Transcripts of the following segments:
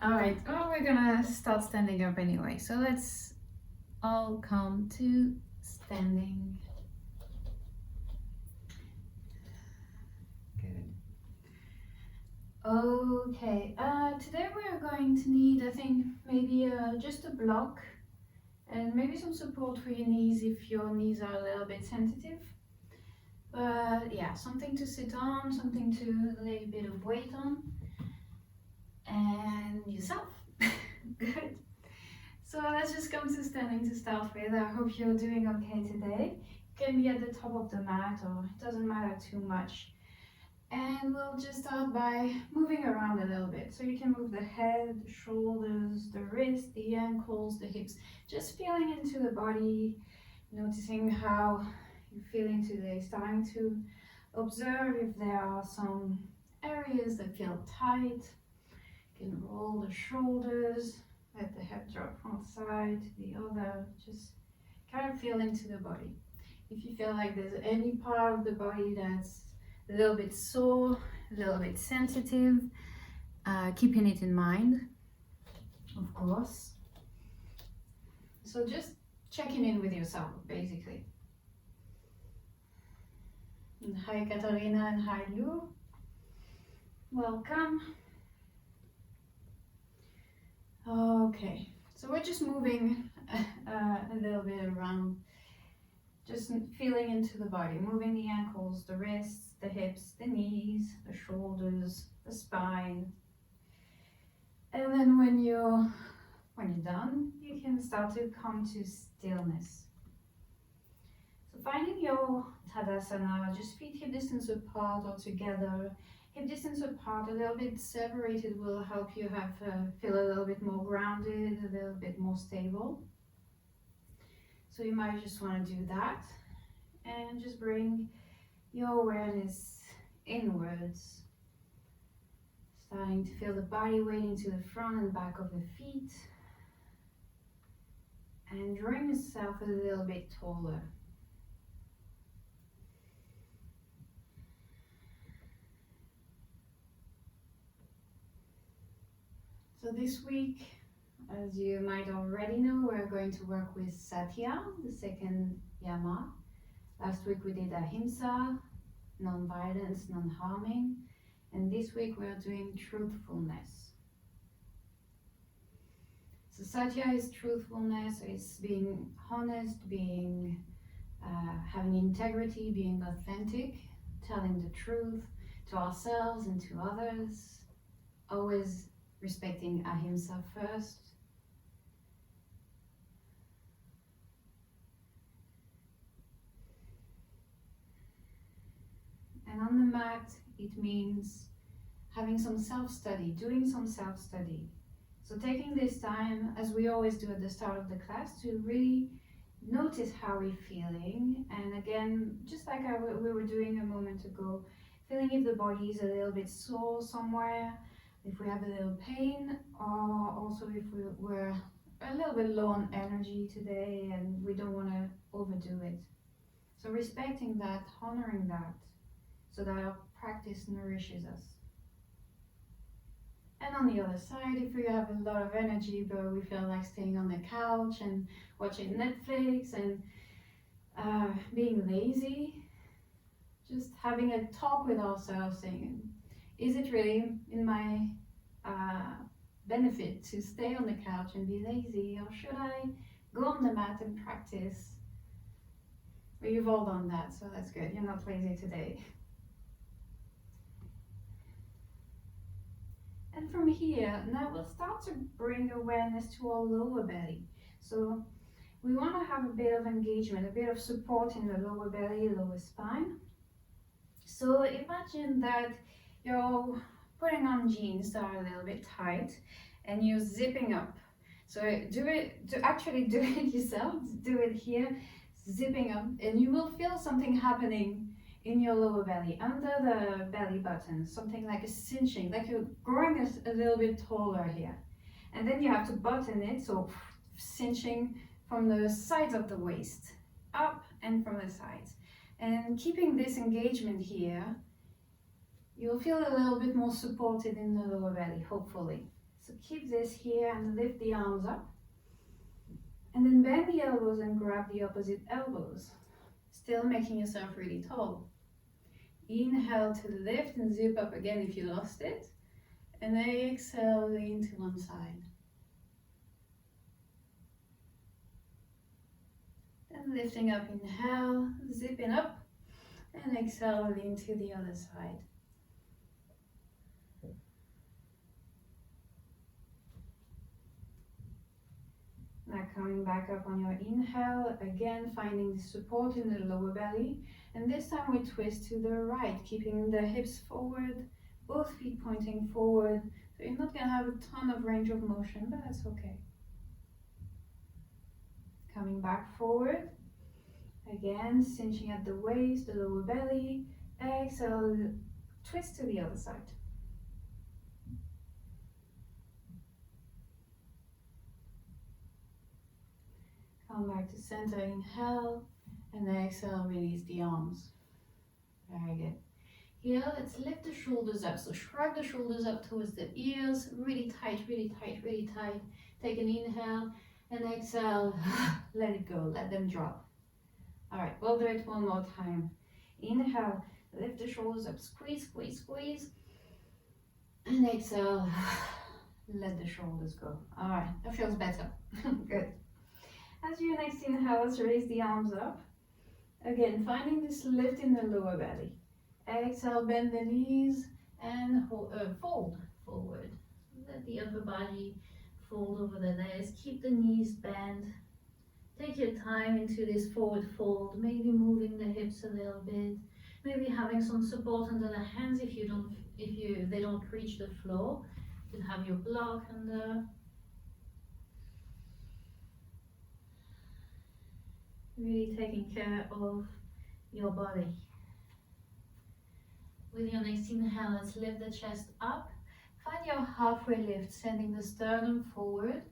All right, well, we're gonna start standing up anyway. So let's all come to standing. Good. Okay, today we're going to need, I think, maybe just a block and maybe some support for your knees if your knees are a little bit sensitive. But yeah, something to sit on, something to lay a bit of weight on, and yourself. Good. So let's just come to standing to start with. I hope you're doing okay today. You can be at the top of the mat or it doesn't matter too much. And we'll just start by moving around a little bit. So you can move the head, the shoulders, the wrists, the ankles, the hips. Just feeling into the body, noticing how you're feeling today. Starting to observe if there are some areas that feel tight. You can roll the shoulders, let the head drop from one side to the other. Just kind of feel into the body. If you feel like there's any part of the body that's a little bit sore, a little bit sensitive, keeping it in mind, of course. So just checking in with yourself, basically. And hi Katarina and hi Lou. Welcome. Okay, so we're just moving a little bit around, just feeling into the body, moving the ankles, the wrists, the hips, the knees, the shoulders, the spine. And then when you're done, you can start to come to stillness. So finding your Tadasana, just feet hip distance apart or together. Hip distance apart, a little bit separated will help you feel a little bit more grounded, a little bit more stable. So you might just want to do that and just bring your awareness inwards. Starting to feel the body weight into the front and back of the feet. And drawing yourself a little bit taller. So this week, as you might already know, we're going to work with Satya, the second yama. Last week we did ahimsa, non-violence, non-harming. And this week we're doing truthfulness. So Satya is truthfulness, it's being honest, having integrity, being authentic, telling the truth to ourselves and to others, always respecting ahimsa first. And on the mat, it means having some self-study, doing some self-study. So taking this time, as we always do at the start of the class, to really notice how we're feeling. And again, just like we were doing a moment ago, feeling if the body is a little bit sore somewhere, if we have a little pain, or also if we're a little bit low on energy today and we don't want to overdo it. So respecting that, honoring that, so that our practice nourishes us. And on the other side, if we have a lot of energy but we feel like staying on the couch and watching Netflix and being lazy, just having a talk with ourselves saying, is it really in my benefit to stay on the couch and be lazy, or should I go on the mat and practice? Well, you've all done that, so that's good. You're not lazy today. And from here, now we'll start to bring awareness to our lower belly. So we want to have a bit of engagement, a bit of support in the lower belly, lower spine. So imagine that you're putting on jeans that are a little bit tight and you're zipping up. So actually do it yourself, do it here, zipping up, and you will feel something happening in your lower belly, under the belly button, something like a cinching, like you're growing a little bit taller here. And then you have to button it, so cinching from the sides of the waist, up and from the sides. And keeping this engagement here, you'll feel a little bit more supported in the lower belly, hopefully. So keep this here and lift the arms up. And then bend the elbows and grab the opposite elbows. Still making yourself really tall. Inhale to lift and zip up again if you lost it. And exhale, lean to one side. Then lifting up, inhale, zipping up. And exhale, lean to the other side. Now coming back up on your inhale, again finding the support in the lower belly. And this time we twist to the right, keeping the hips forward, both feet pointing forward. So you're not going to have a ton of range of motion, but that's okay. Coming back forward. Again, cinching at the waist, the lower belly. Exhale, twist to the other side. Come back to center, inhale, and exhale, release the arms. Very good. Here, let's lift the shoulders up. So shrug the shoulders up towards the ears, really tight, really tight, really tight. Take an inhale and exhale, let it go, let them drop. All right, we'll do it one more time. Inhale, lift the shoulders up, squeeze, squeeze, squeeze. And exhale, let the shoulders go. All right, that feels better. Good. As you next inhale, let's raise the arms up. Again, finding this lift in the lower belly. Exhale, bend the knees and fold forward. Let the upper body fold over the legs. Keep the knees bent. Take your time into this forward fold, maybe moving the hips a little bit, maybe having some support under the hands if they don't reach the floor. You can have your block under. Really taking care of your body. With your next inhale, let's lift the chest up. Find your halfway lift, sending the sternum forward.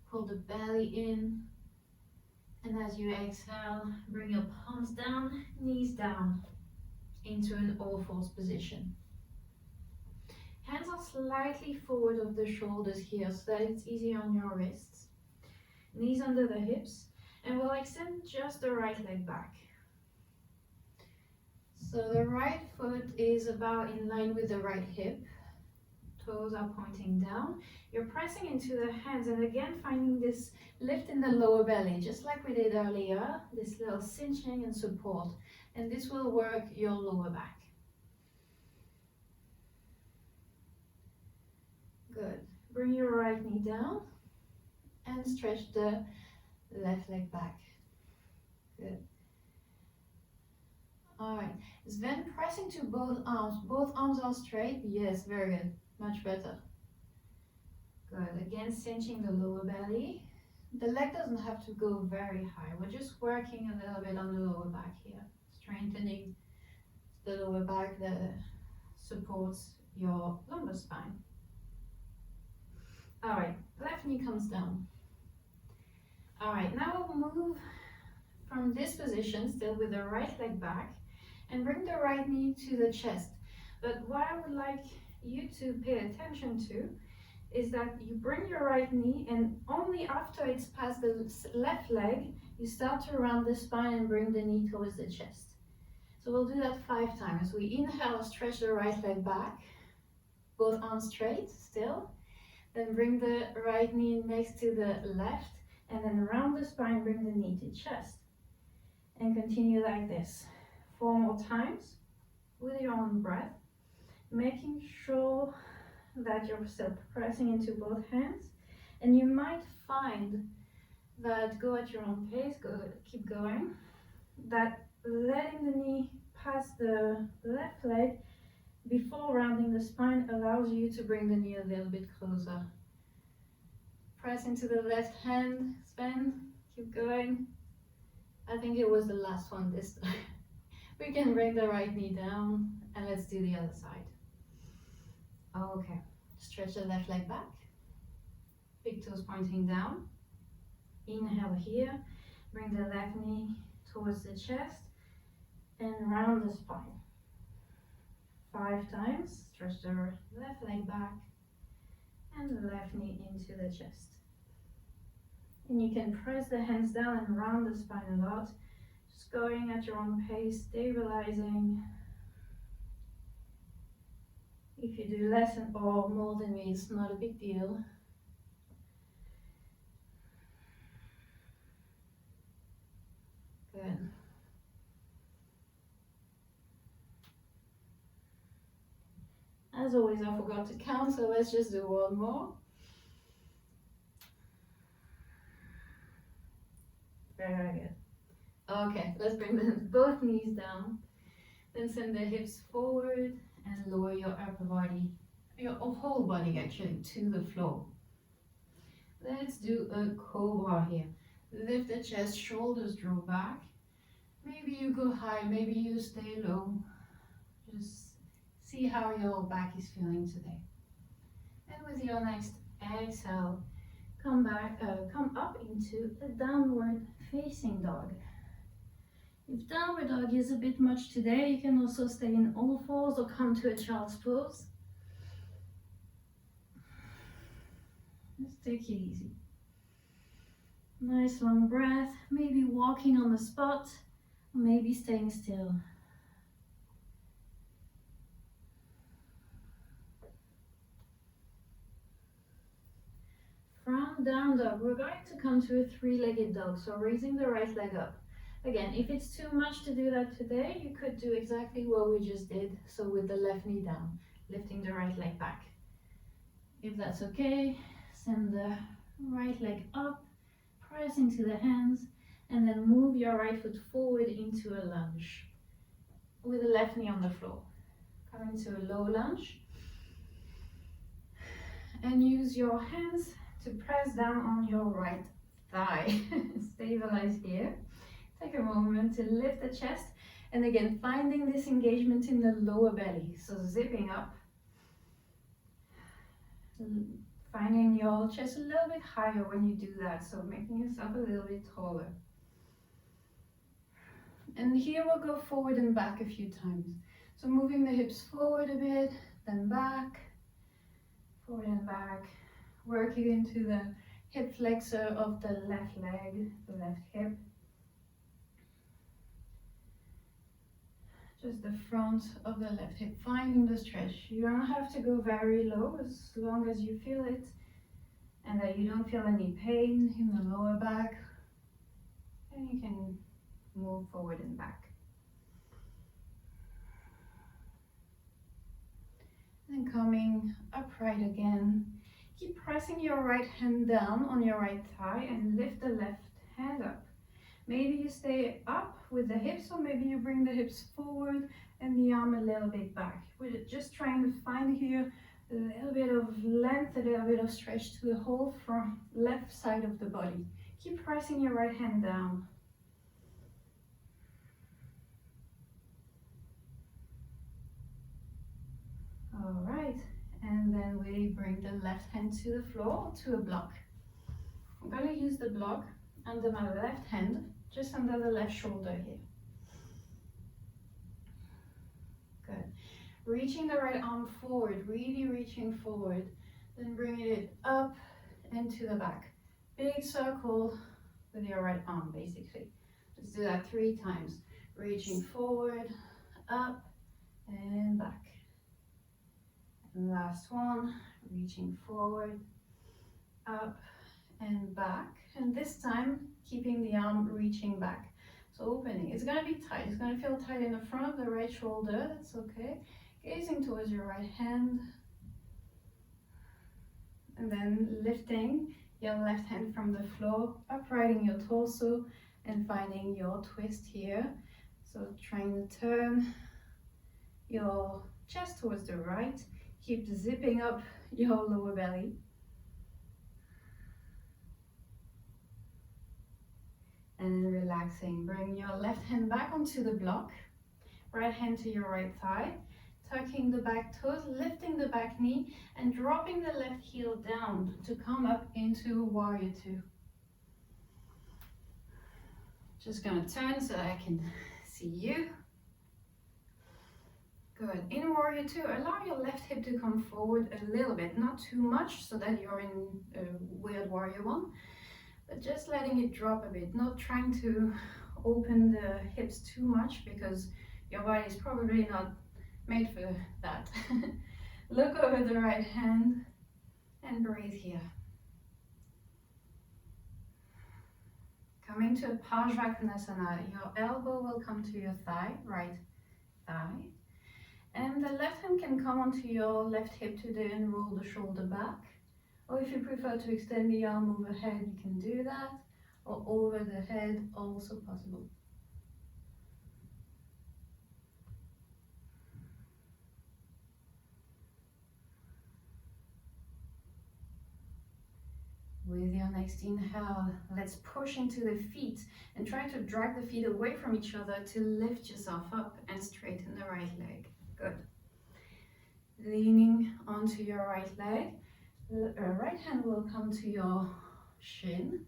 Pull the belly in. And as you exhale, bring your palms down, knees down, into an all-fours position. Hands are slightly forward of the shoulders here so that it's easy on your wrists. Knees under the hips. And we'll extend just the right leg back. So the right foot is about in line with the right hip. Toes are pointing down. You're pressing into the hands and again finding this lift in the lower belly, just like we did earlier, this little cinching and support. And this will work your lower back. Good. Bring your right knee down and stretch the left leg back. Good. All right. Then pressing to both arms. Both arms are straight. Yes, very good. Much better. Good. Again, cinching the lower belly. The leg doesn't have to go very high. We're just working a little bit on the lower back here. Strengthening the lower back that supports your lumbar spine. All right. Left knee comes down. All right, now we'll move from this position, still with the right leg back, and bring the right knee to the chest. But what I would like you to pay attention to is that you bring your right knee and only after it's past the left leg, you start to round the spine and bring the knee towards the chest. So we'll do that 5 times. We inhale, stretch the right leg back, both arms straight still. Then bring the right knee next to the left. And then round the spine, bring the knee to chest. And continue like this. 4 more times with your own breath. Making sure that you're still pressing into both hands. And you might find that go at your own pace, keep going. That letting the knee pass the left leg before rounding the spine allows you to bring the knee a little bit closer. Press into the left hand, spin, keep going. I think it was the last one this time. We can bring the right knee down and let's do the other side. Okay, stretch the left leg back. Big toes pointing down. Inhale here, bring the left knee towards the chest and round the spine. 5 times, stretch the left leg back and left knee into the chest. And you can press the hands down and round the spine a lot, just going at your own pace, stabilizing. If you do less or more than me, it's not a big deal. Good. As always, I forgot to count, so let's just do one more. Very good. Okay, let's bring both knees down. Then send the hips forward and lower your upper body, your whole body actually, to the floor. Let's do a cobra here. Lift the chest, shoulders draw back. Maybe you go high, maybe you stay low. Just see how your back is feeling today. And with your next exhale, come up into a downward facing dog. If downward dog is a bit much today, you can also stay in all fours or come to a child's pose. Just take it easy. Nice long breath, maybe walking on the spot, or maybe staying still. From down dog, we're going to come to a three-legged dog, so raising the right leg up. Again, if it's too much to do that today, you could do exactly what we just did, so with the left knee down, lifting the right leg back. If that's okay, send the right leg up, press into the hands, and then move your right foot forward into a lunge with the left knee on the floor. Come into a low lunge and use your hands to press down on your right thigh. Stabilize here. Take a moment to lift the chest, and again finding this engagement in the lower belly, so zipping up, finding your chest a little bit higher when you do that, so making yourself a little bit taller. And here we'll go forward and back a few times, so moving the hips forward a bit, then back, forward and back, working into the hip flexor of the left leg, the left hip. Just the front of the left hip, finding the stretch. You don't have to go very low, as long as you feel it and that you don't feel any pain in the lower back. And you can move forward and back. And coming upright again. Keep pressing your right hand down on your right thigh and lift the left hand up. Maybe you stay up with the hips, or maybe you bring the hips forward and the arm a little bit back. We're just trying to find here a little bit of length, a little bit of stretch to the whole front left side of the body. Keep pressing your right hand down. All right, and then we bring the left hand to the floor, to a block. I'm going to use the block under my left hand, just under the left shoulder here. Good. Reaching the right arm forward, really reaching forward, then bringing it up and to the back. Big circle with your right arm, basically. Let's do that 3 times. Reaching forward, up, and back. And last one, reaching forward, up, and back. And this time, keeping the arm reaching back. So opening, it's gonna be tight. It's gonna feel tight in the front of the right shoulder, that's okay. Gazing towards your right hand. And then lifting your left hand from the floor, uprighting your torso and finding your twist here. So trying to turn your chest towards the right. Keep zipping up your lower belly. And relaxing. Bring your left hand back onto the block. Right hand to your right thigh. Tucking the back toes, lifting the back knee, and dropping the left heel down to come up into Warrior 2. Just gonna turn so I can see you. Good. In warrior two, allow your left hip to come forward a little bit, not too much so that you're in weird warrior one, but just letting it drop a bit, not trying to open the hips too much because your body is probably not made for that. Look over the right hand and breathe here. Coming to Parsvakonasana, your elbow will come to your thigh, right thigh. And the left hand can come onto your left hip today and roll the shoulder back. Or if you prefer to extend the arm overhead, you can do that. Or over the head, also possible. With your next inhale, let's push into the feet and try to drag the feet away from each other to lift yourself up and straighten the right leg. Good. Leaning onto your right leg, the right hand will come to your shin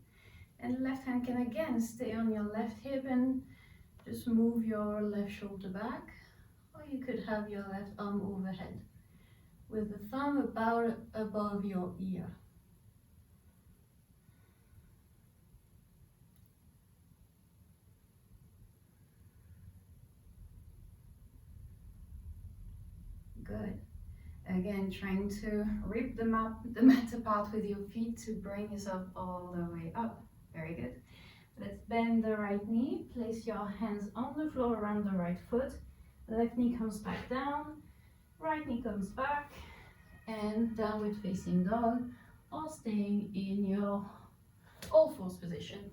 and left hand can again stay on your left hip and just move your left shoulder back, or you could have your left arm overhead with the thumb about above your ear. Good. Again, trying to rip the mat apart with your feet to bring yourself all the way up. Very good. Let's bend the right knee. Place your hands on the floor around the right foot. Left knee comes back down. Right knee comes back. And downward facing dog, or staying in your all fours position.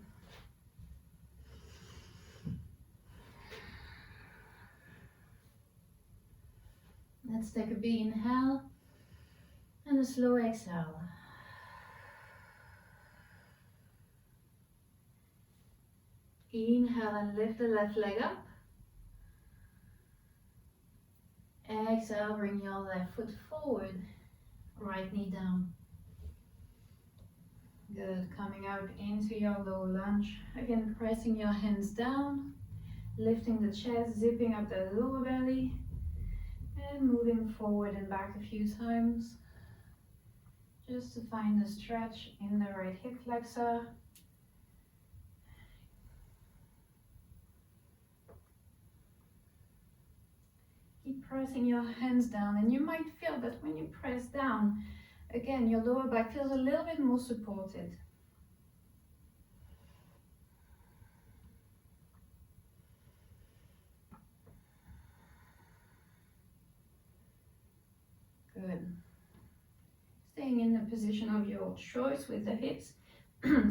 Let's take a big inhale and a slow exhale. Inhale and lift the left leg up. Exhale, bring your left foot forward, right knee down. Good, coming out into your low lunge. Again, pressing your hands down, lifting the chest, zipping up the lower belly, and moving forward and back a few times, just to find a stretch in the right hip flexor. Keep pressing your hands down, and you might feel that when you press down, again, your lower back feels a little bit more supported. Good. Staying in the position of your choice with the hips.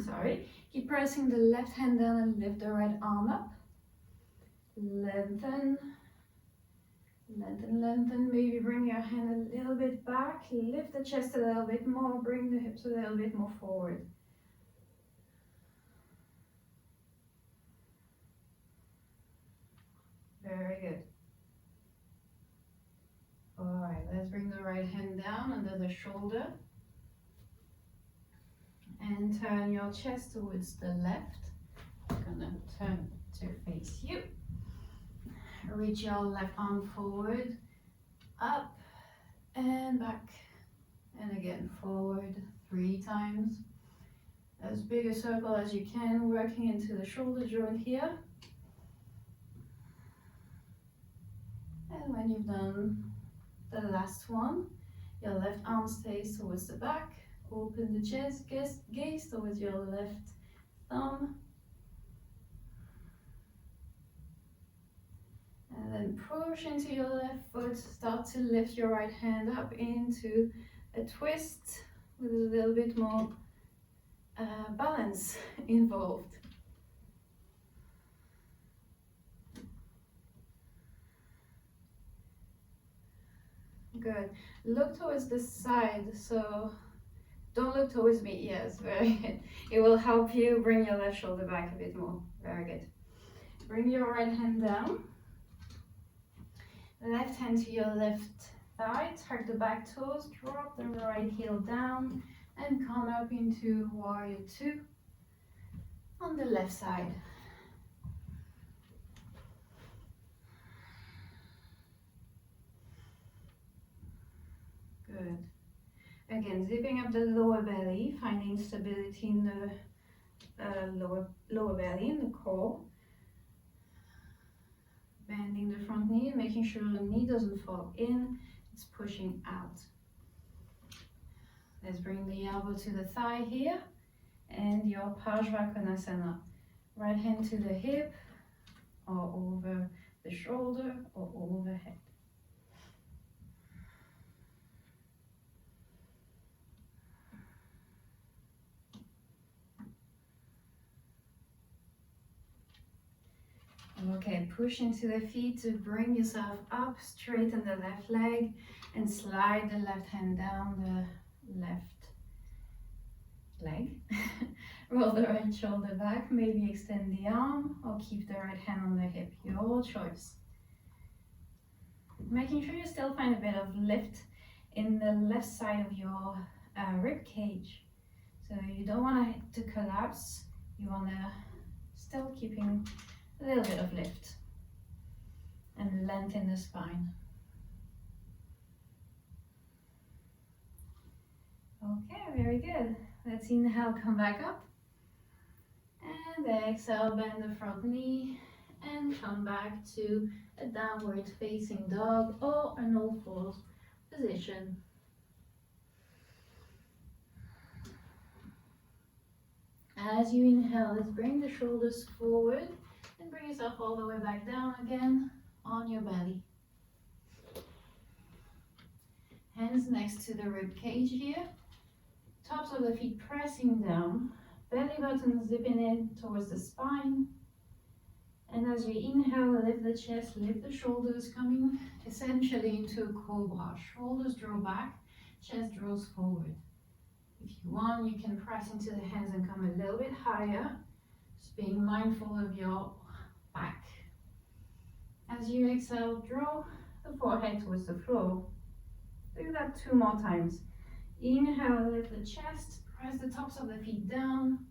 Sorry. Keep pressing the left hand down and lift the right arm up. Lengthen. Lengthen, lengthen. Maybe bring your hand a little bit back. Lift the chest a little bit more. Bring the hips a little bit more forward. Very good. Alright, let's bring the right hand down under the shoulder. And turn your chest towards the left. I'm gonna turn to face you. Reach your left arm forward, up and back, and again forward 3 times. As big a circle as you can, working into the shoulder joint here. And when you've done the last one, your left arm stays towards the back, open the chest, gaze towards your left thumb. And then push into your left foot, start to lift your right hand up into a twist with a little bit more balance involved. Good. Look towards the side, so don't look towards me. Yes, very good. It will help you bring your left shoulder back a bit more. Very good. Bring your right hand down. Left hand to your left thigh, tuck the back toes, drop the right heel down, and come up into warrior 2 on the left side. Good. Again, zipping up the lower belly, finding stability in the lower belly, in the core. Bending the front knee, making sure the knee doesn't fall in, it's pushing out. Let's bring the elbow to the thigh here, and your Parsvakonasana. Right hand to the hip, or over the shoulder, or overhead. Okay, push into the feet to bring yourself up, straighten the left leg, and slide the left hand down the left leg. Roll the right shoulder back, maybe extend the arm, or keep the right hand on the hip, your choice. Making sure you still find a bit of lift in the left side of your rib cage. So you don't want it to collapse, you want to still keeping a little bit of lift and length in the spine. Okay, very good. Let's inhale, come back up. And exhale, bend the front knee and come back to a downward facing dog or an all fours position. As you inhale, let's bring the shoulders forward and bring yourself all the way back down again on your belly. Hands next to the rib cage here. Tops of the feet pressing down. Belly button zipping in towards the spine. And as you inhale, lift the chest, lift the shoulders, coming essentially into a cobra. Shoulders draw back, chest draws forward. If you want, you can press into the hands and come a little bit higher. Just being mindful of your back. As you exhale, draw the forehead towards the floor. Do that 2 more times. Inhale, lift the chest, press the tops of the feet down,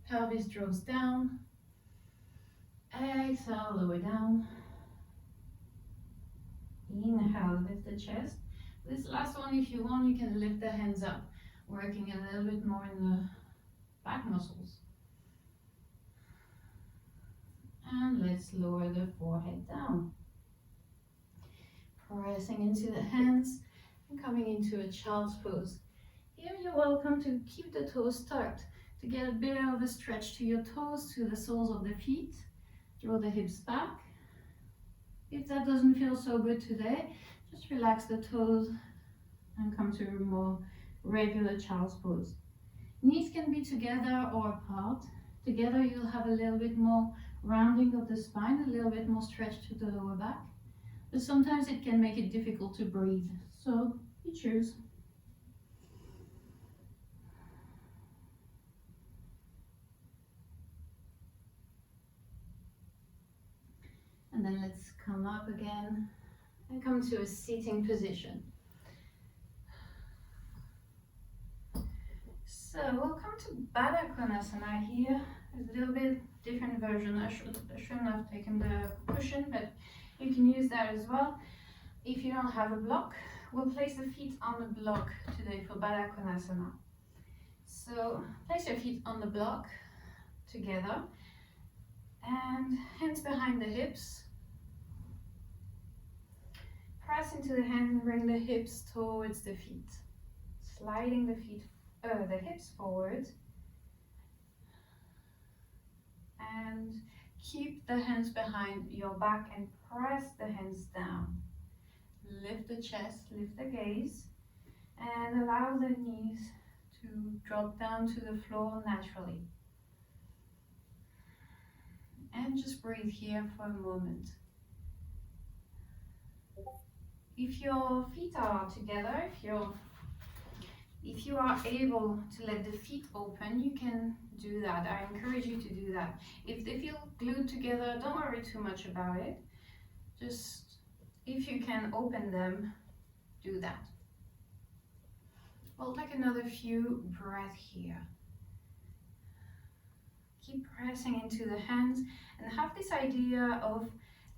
pelvis draws down. Exhale, lower down. Inhale, lift the chest. This last one, if you want, you can lift the hands up, working a little bit more in the back muscles. And let's lower the forehead down. Pressing into the hands and coming into a child's pose. Here you're welcome to keep the toes tucked, to get a bit of a stretch to your toes, to the soles of the feet. Draw the hips back. If that doesn't feel so good today, just relax the toes and come to a more regular child's pose. Knees can be together or apart. Together you'll have a little bit more rounding of the spine, a little bit more stretch to the lower back. But sometimes it can make it difficult to breathe, so you choose. And then let's come up again and come to a sitting position. So we'll come to Baddha Konasana here. It's a little bit different version. I shouldn't have taken the cushion, but you can use that as well. If you don't have a block, we'll place the feet on the block today for Baddha Konasana. So place your feet on the block together and hands behind the hips. Press into the hands and bring the hips towards the feet. Sliding the hips forward. And keep the hands behind your back and press the hands down. Lift the chest, lift the gaze, and allow the knees to drop down to the floor naturally. And just breathe here for a moment. If your feet are together, if you are able to let the feet open, you can do that. I encourage you to do that. If they feel glued together, don't worry too much about it. Just, if you can open them, do that. We'll take another few breaths here. Keep pressing into the hands and have this idea of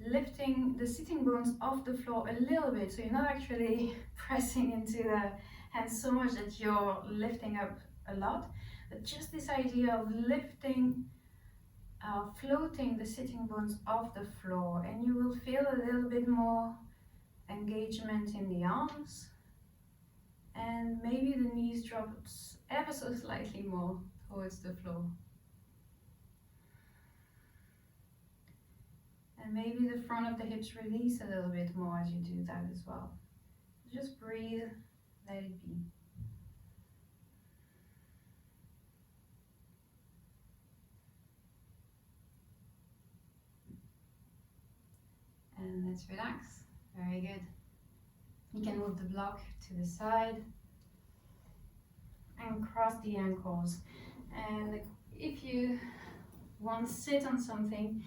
lifting the sitting bones off the floor a little bit, so you're not actually pressing into the hands so much that you're lifting up a lot, but just this idea of lifting, floating the sitting bones off the floor, and you will feel a little bit more engagement in the arms, and maybe the knees drops ever so slightly more towards the floor. And maybe the front of the hips release a little bit more as you do that as well. Just breathe, let it be. And let's relax. Very good. You can move the block to the side and cross the ankles. And if you want to sit on something,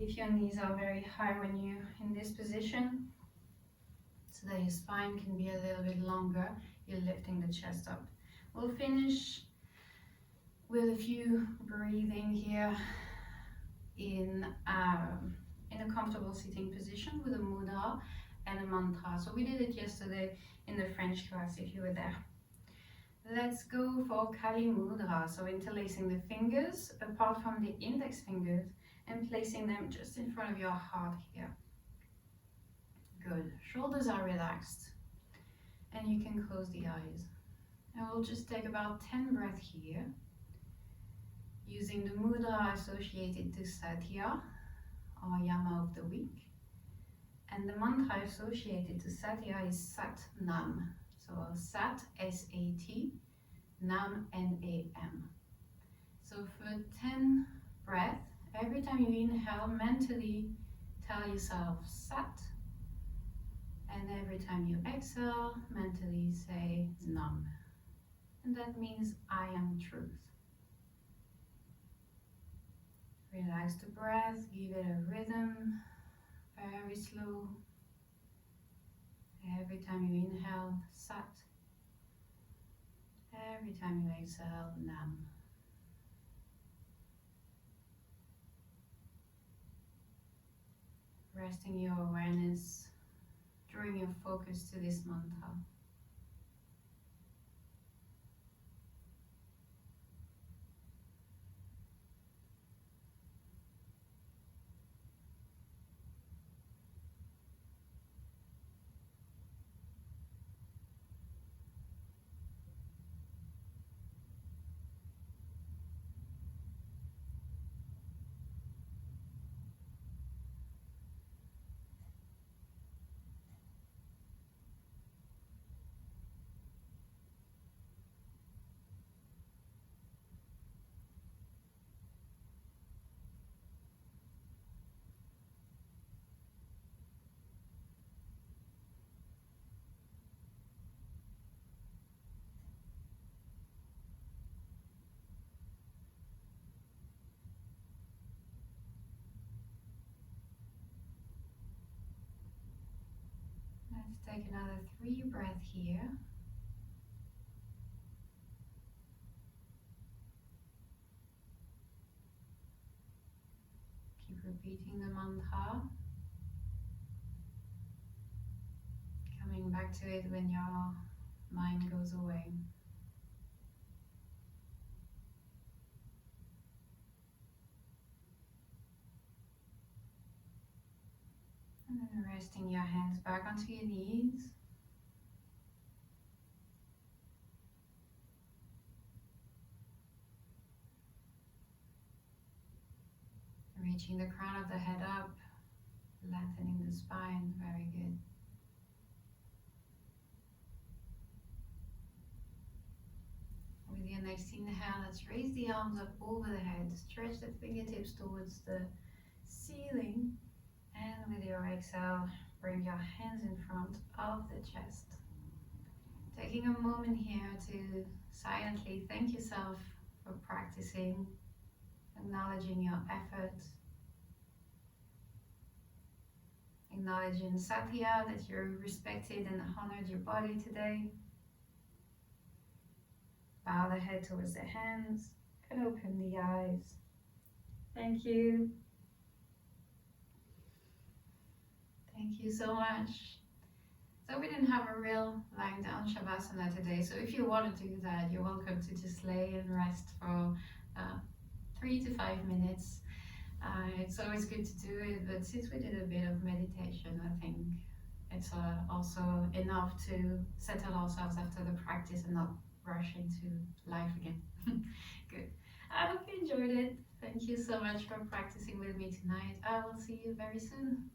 if your knees are very high when you're in this position, so that your spine can be a little bit longer, you're lifting the chest up. We'll finish with a few breathing here in a comfortable sitting position with a mudra and a mantra. So we did it yesterday in the French class if you were there. Let's go for Kali Mudra, so interlacing the fingers apart from the index fingers and placing them just in front of your heart here. Good. Shoulders are relaxed and you can close the eyes. And we'll just take about 10 breaths here, using the mudra associated to Satya, or Yama of the week. And the mantra associated to Satya is Sat Nam. So Sat, S-A-T, Nam, N-A-M. So for 10 breaths, every time you inhale, mentally tell yourself Sat. And every time you exhale, mentally say Nam. And that means I am truth. Relax the breath, give it a rhythm, very slow. Every time you inhale, Sat. Every time you exhale, Nam. Resting your awareness, drawing your focus to this mantra. Let's take another 3 breaths here. Keep repeating the mantra. Coming back to it when your mind goes away. And then resting your hands back onto your knees. Reaching the crown of the head up, lengthening the spine, very good. With your next inhale, let's raise the arms up over the head, stretch the fingertips towards the ceiling, and with your exhale, bring your hands in front of the chest. Taking a moment here to silently thank yourself for practicing, acknowledging your effort, acknowledging Satya, that you respected and honored your body today. Bow the head towards the hands and open the eyes. Thank you. Thank you so much. So we didn't have a real lying down shavasana today. So if you want to do that, you're welcome to just lay and rest for 3 to 5 minutes. It's always good to do it, but since we did a bit of meditation, I think it's also enough to settle ourselves after the practice and not rush into life again. Good. I hope you enjoyed it. Thank you so much for practicing with me tonight. I will see you very soon.